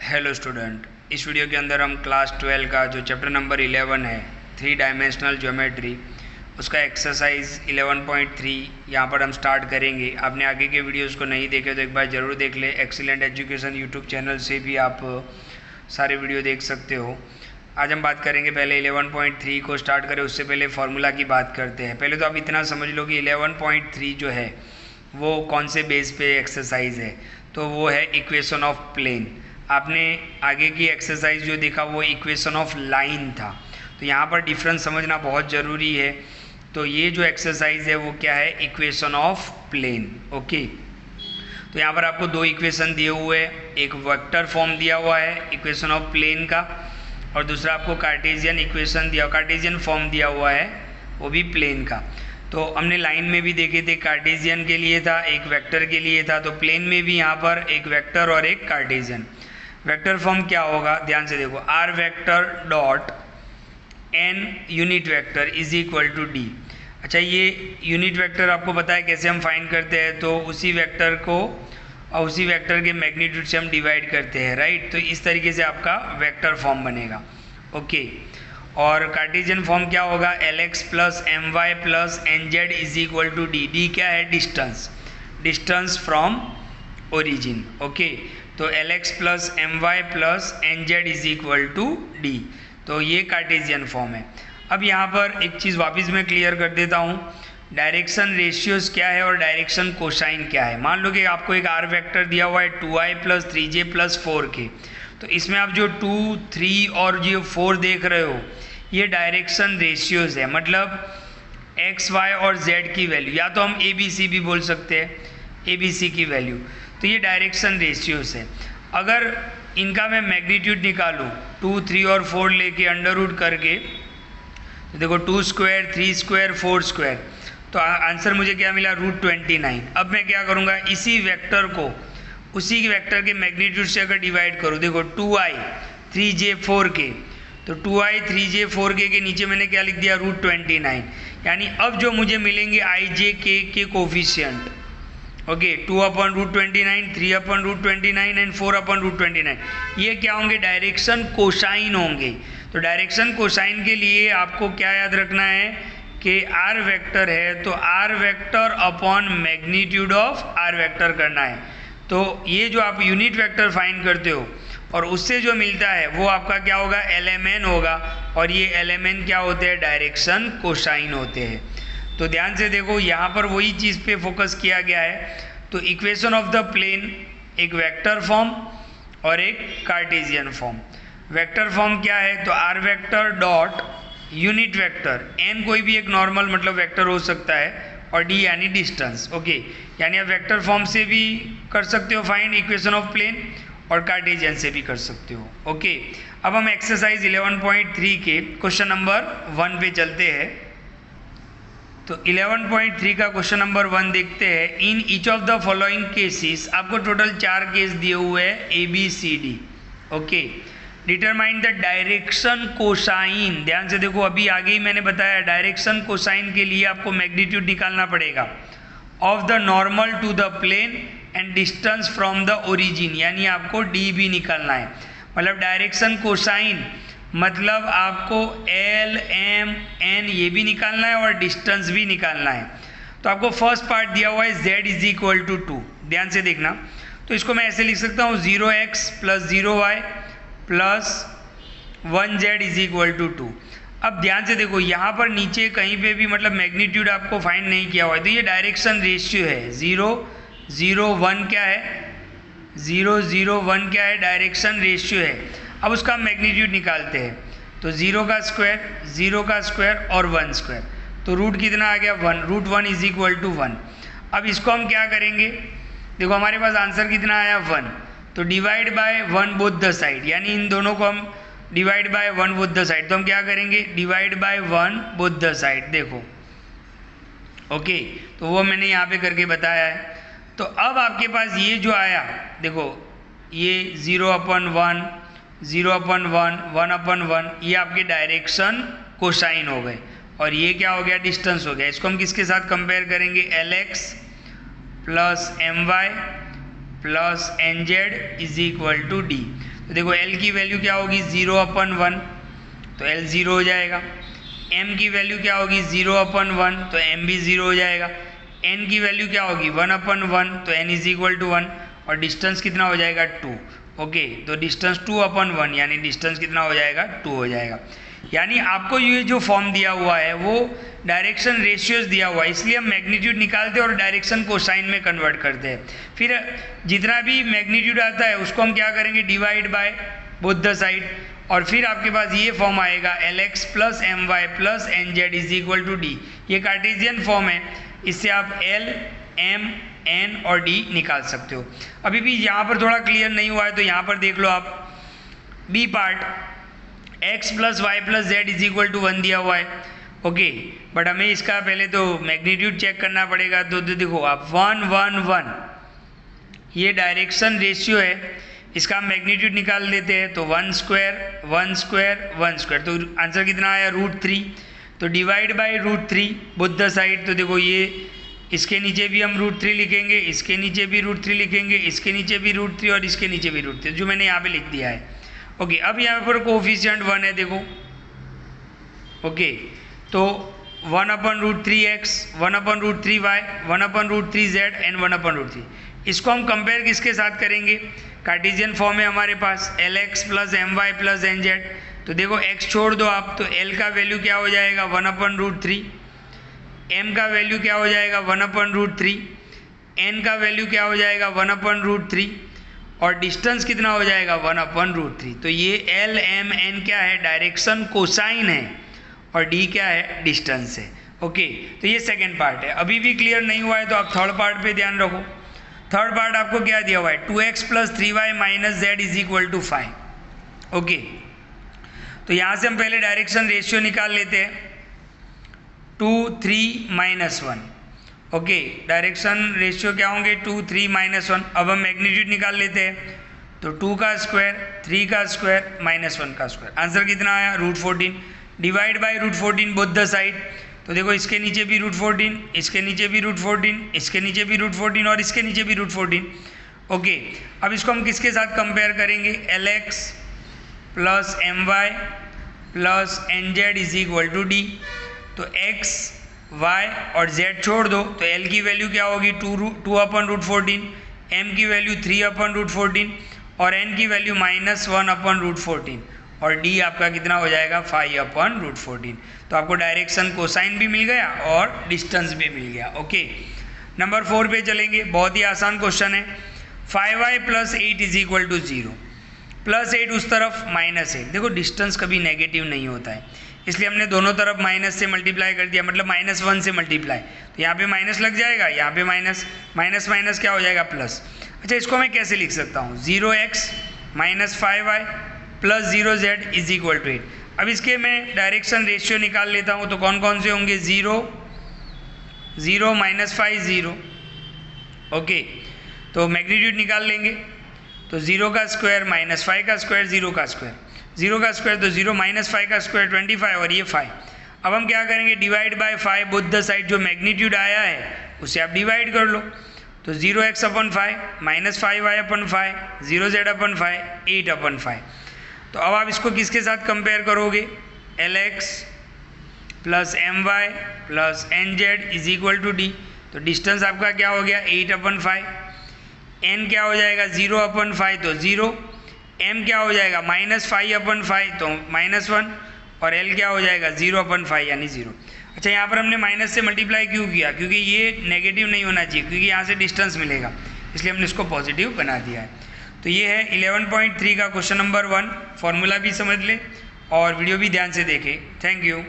Hello student, इस video के अंदर हम क्लास 12 का जो चैप्टर नंबर 11 है 3 डायमेंशनल ज्योमेट्री, उसका एक्सरसाइज 11.3 यहाँ पर हम स्टार्ट करेंगे। आपने आगे के वीडियोस को नहीं देखे तो एक बार ज़रूर देख ले। एक्सीलेंट एजुकेशन यूट्यूब चैनल से भी आप सारे वीडियो देख सकते हो। आज हम बात करेंगे, पहले 11.3 को स्टार्ट करें उससे पहले फार्मूला की बात करते हैं। पहले तो आप इतना समझ लो कि 11.3 जो है वो कौन से बेस पे एक्सरसाइज है, तो वो है इक्वेशन ऑफ प्लेन। आपने आगे की एक्सरसाइज जो देखा वो इक्वेशन ऑफ लाइन था, तो यहाँ पर डिफरेंस समझना बहुत ज़रूरी है। तो ये जो एक्सरसाइज है वो क्या है, इक्वेशन ऑफ प्लेन। ओके, तो यहाँ पर आपको दो इक्वेशन दिए हुए हैं, एक वेक्टर फॉर्म दिया हुआ है इक्वेशन ऑफ प्लेन का, और दूसरा आपको कार्टेशियन इक्वेशन दिया, कार्टेशियन फॉर्म दिया हुआ है वो भी प्लेन का। तो हमने लाइन में भी देखे थे, कार्टेशियन के लिए था, एक वेक्टर के लिए था, तो प्लेन में भी यहाँ पर एक वेक्टर और एक कार्टेशियन। वेक्टर फॉर्म क्या होगा, ध्यान से देखो, R vector dot N unit vector is equal to D. अच्छा, ये यूनिट वेक्टर आपको पता है कैसे हम फाइंड करते हैं, तो उसी वेक्टर को और उसी वेक्टर के मैग्नीट्यूड से हम डिवाइड करते हैं, राइट। तो इस तरीके से आपका वेक्टर फॉर्म बनेगा। ओके, और कार्टेशियन फॉर्म क्या होगा, l x plus M Y plus N Z is equal to d. D क्या है, distance, distance from origin. Okay, तो l x plus M Y plus N Z is equal to D, तो ये Cartesian form है। अब यहाँ पर एक चीज़ वापस मैं क्लियर कर देता हूँ, डायरेक्शन रेशियोज क्या है और डायरेक्शन कोसाइन क्या है। मान लो कि आपको एक आर वेक्टर दिया हुआ है 2i plus 3j plus 4k, तो इसमें आप जो 2, 3 और जो 4 देख रहे हो ये डायरेक्शन रेशियोज है, मतलब एक्स वाई और जेड की वैल्यू, या तो हम ए बी सी भी बोल सकते हैं, ए बी सी की वैल्यू, तो ये डायरेक्शन रेशियोज है। अगर इनका मैं मैग्नीट्यूड निकालूँ 2, 3 और 4 लेके अंडर रूट करके, तो देखो 2 स्क्वायर, 3 स्क्वायर, 4 स्क्वायर, तो आंसर मुझे क्या मिला, √29। अब मैं क्या करूँगा, इसी वेक्टर को उसी वेक्टर के मैग्नीट्यूड से अगर डिवाइड करूँ, देखो 2i 3j 4k, तो 2i 3j 4k के नीचे मैंने क्या लिख दिया, √29। यानी अब जो मुझे मिलेंगे i j k के कोफिशियंट, ओके, 2/√29, 3/√29 एंड 4/√29, ये क्या होंगे, डायरेक्शन कोसाइन होंगे। तो डायरेक्शन कोसाइन के लिए आपको क्या याद रखना है कि आर वेक्टर है तो R vector upon magnitude of R vector करना है। तो ये जो आप यूनिट वेक्टर फाइंड करते हो और उससे जो मिलता है वो आपका क्या होगा, LMN होगा, और ये LMN क्या होते हैं, डायरेक्शन कोसाइन होते हैं। तो ध्यान से देखो, यहाँ पर वही चीज़ पे फोकस किया गया है। तो इक्वेशन ऑफ द प्लेन एक वेक्टर फॉर्म और एक कार्टेशियन फॉर्म। वेक्टर फॉर्म क्या है, तो R vector dot unit vector, N कोई भी एक नॉर्मल मतलब वेक्टर हो सकता है, और डी यानी डिस्टेंस। ओके, यानी आप वेक्टर फॉर्म से भी कर सकते हो फाइंड इक्वेशन ऑफ प्लेन, और कार्टेशियन से भी कर सकते हो। ओके, अब हम एक्सरसाइज 11.3 के क्वेश्चन नंबर 1 पे चलते हैं। तो 11.3 का क्वेश्चन नंबर 1 देखते हैं। In each of the following cases, आपको टोटल 4 केस दिए हुए हैं ABCD। Okay, determine the direction cosine. ध्यान से देखो, अभी आगे ही मैंने बताया डायरेक्शन कोसाइन के लिए आपको मैग्नीट्यूड निकालना पड़ेगा of the normal to the plane and distance from the origin, यानी आपको डी भी निकालना है। मतलब डायरेक्शन कोसाइन मतलब आपको L, M, N ये भी निकालना है और डिस्टेंस भी निकालना है। तो आपको फर्स्ट पार्ट दिया हुआ है Z इज इक्वल टू 2, ध्यान से देखना। तो इसको मैं ऐसे लिख सकता हूँ 0x plus 0y plus 1z is equal to 2। अब ध्यान से देखो, यहाँ पर नीचे कहीं पे भी मतलब मैग्नीट्यूड आपको फाइंड नहीं किया हुआ है, तो ये डायरेक्शन रेशियो है। 0, 0, 1 क्या है, 0, 0, 1 क्या है, डायरेक्शन रेशियो है। अब उसका मैग्नीट्यूड निकालते हैं, तो 0 का स्क्वायर, 0 का स्क्वायर और 1 स्क्वायर, तो रूट कितना आ गया, 1, √1 इज इक्वल टू 1। अब इसको हम क्या करेंगे, देखो हमारे पास आंसर कितना आया, 1, तो divide by 1 both the side, यानी इन दोनों को हम divide by 1 both the side, तो हम क्या करेंगे, divide bye 1 both the side. देखो ओके, तो वो मैंने यहाँ पे करके बताया है। तो अब आपके पास ये जो आया, देखो ये 0/1, 0/1, 1/1, ये आपके डायरेक्शन कोसाइन हो गए, और ये क्या हो गया, डिस्टेंस हो गया। इसको हम किसके साथ कंपेयर करेंगे, LX plus MY plus NZ is equal to D। तो देखो एल की वैल्यू क्या होगी 0/1, तो एल 0 हो जाएगा। एम की वैल्यू क्या होगी 0/1, तो एम भी 0 हो जाएगा। एन की वैल्यू क्या होगी 1/1, तो एन इज इक्वल टू 1, और डिस्टेंस कितना हो जाएगा 2। ओके, तो डिस्टेंस 2/1 यानी डिस्टेंस कितना हो जाएगा 2 हो जाएगा। यानी आपको ये जो फॉर्म दिया हुआ है वो डायरेक्शन रेशियोज दिया हुआ है, इसलिए हम मैग्नीट्यूड निकालते हैं और डायरेक्शन कोसाइन में कन्वर्ट करते हैं। फिर जितना भी मैग्नीट्यूड आता है उसको हम क्या करेंगे divide by both the side, और फिर आपके पास ये फॉर्म आएगा Lx plus M Y plus N Z is equal to D. ये कार्टेशियन फॉर्म है, इससे आप L, M, N और D निकाल सकते हो। अभी भी यहाँ पर थोड़ा क्लियर नहीं हुआ है तो यहाँ पर देख लो आप, B part x plus Y plus Z is equal to 1 दिया हुआ है। ओके, बट हमें इसका पहले तो मैग्नीट्यूड चेक करना पड़ेगा। तो देखो आप 1 1 1 ये डायरेक्शन रेशियो है, इसका हम मैग्नीट्यूड निकाल लेते हैं। तो 1 स्क्वायर 1 स्क्वायर 1 स्क्वायर, तो आंसर कितना आया √3। तो divide by √3 both the side. तो देखो ये इसके नीचे भी हम √3 लिखेंगे, इसके नीचे भी √3 लिखेंगे, इसके नीचे भी √3 और इसके नीचे भी √3, जो मैंने यहाँ पे लिख दिया है। ओके, अब यहाँ पर कोफिशिएंट 1 है देखो। ओके, तो 1/√3x, 1/√3y, 1/√3z एंड 1/√3। इसको हम कंपेयर किसके साथ करेंगे, कार्टेशियन फॉर्म है हमारे पास Lx plus M Y plus N Z. तो देखो x छोड़ दो आप, तो L का वैल्यू क्या हो जाएगा 1/√3, M का वैल्यू क्या हो जाएगा 1/√3, N का वैल्यू क्या हो जाएगा 1/√3, और डिस्टेंस कितना हो जाएगा 1/√3। तो ये L, M, N क्या है डायरेक्शन कोसाइन है, और D क्या है डिस्टेंस है। ओके, तो ये सेकेंड पार्ट है। अभी भी क्लियर नहीं हुआ है तो आप थर्ड पार्ट पे ध्यान रखो। थर्ड पार्ट आपको क्या दिया हुआ है 2x plus 3y minus Z is equal to 5। Okay, तो यहाँ से हम पहले डायरेक्शन रेशियो निकाल लेते हैं 2 3 -1। ओके, डायरेक्शन रेशियो क्या होंगे 2 3 -1। अब हम मैग्नीट्यूड निकाल लेते हैं, तो 2 का स्क्वायर 3 का स्क्वायर -1 का स्क्वायर, आंसर कितना आया √14। Divide by √14 both the side. तो देखो इसके नीचे भी √14, इसके नीचे भी √14, इसके नीचे भी √14 और इसके नीचे भी √14। ओके, अब इसको हम किसके साथ कंपेयर करेंगे Lx plus M Y plus N Z is equal to D. तो x, y और z छोड़ दो, तो L की वैल्यू क्या होगी 2/√14, M की वैल्यू 3/√14 और N की वैल्यू -1/√14, और D आपका कितना हो जाएगा 5/√14। तो आपको डायरेक्शन कोसाइन भी मिल गया और डिस्टेंस भी मिल गया। ओके, नंबर 4 पे चलेंगे। बहुत ही आसान क्वेश्चन है। 5y plus 8 is equal to 0, +8 उस तरफ -8। देखो डिस्टेंस कभी नेगेटिव नहीं होता है, इसलिए हमने दोनों तरफ माइनस से मल्टीप्लाई कर दिया, मतलब -1 से मल्टीप्लाई। तो यहाँ पे माइनस लग जाएगा, यहाँ पे माइनस, माइनस माइनस क्या हो जाएगा प्लस। अच्छा, इसको मैं कैसे लिख सकता हूँ 0x - 5y plus 0z is equal to 8। अब इसके मैं डायरेक्शन रेशियो निकाल लेता हूँ, तो कौन कौन से होंगे 0 0 -5 0। ओके, तो मैग्नीट्यूड निकाल लेंगे, तो 0 का स्क्वायर -5 का स्क्वायर 0 का स्क्वायर, 0 का स्क्वायर तो 0 -5 का स्क्वायर 25 और ये 5। अब हम क्या करेंगे divide bye 5 both the side, जो मैग्नीट्यूड आया है उसे आप डिवाइड कर लो। तो 0x/5 -5y/5 0z/5 8/5। तो अब आप इसको किसके साथ कंपेयर करोगे Lx plus M Y plus N Z is equal to D. तो डिस्टेंस आपका क्या हो गया 8/5, n क्या हो जाएगा 0/5 तो 0, m क्या हो जाएगा -5/5 तो -1, और l क्या हो जाएगा 0/5 यानी 0। अच्छा, यहाँ पर हमने माइनस से मल्टीप्लाई क्यों किया, क्योंकि ये नेगेटिव नहीं होना चाहिए, क्योंकि यहाँ से डिस्टेंस मिलेगा, इसलिए हमने इसको पॉजिटिव बना दिया है। तो ये है 11.3 का क्वेश्चन नंबर 1। फॉर्मूला भी समझ लें और वीडियो भी ध्यान से देखें। Thank you.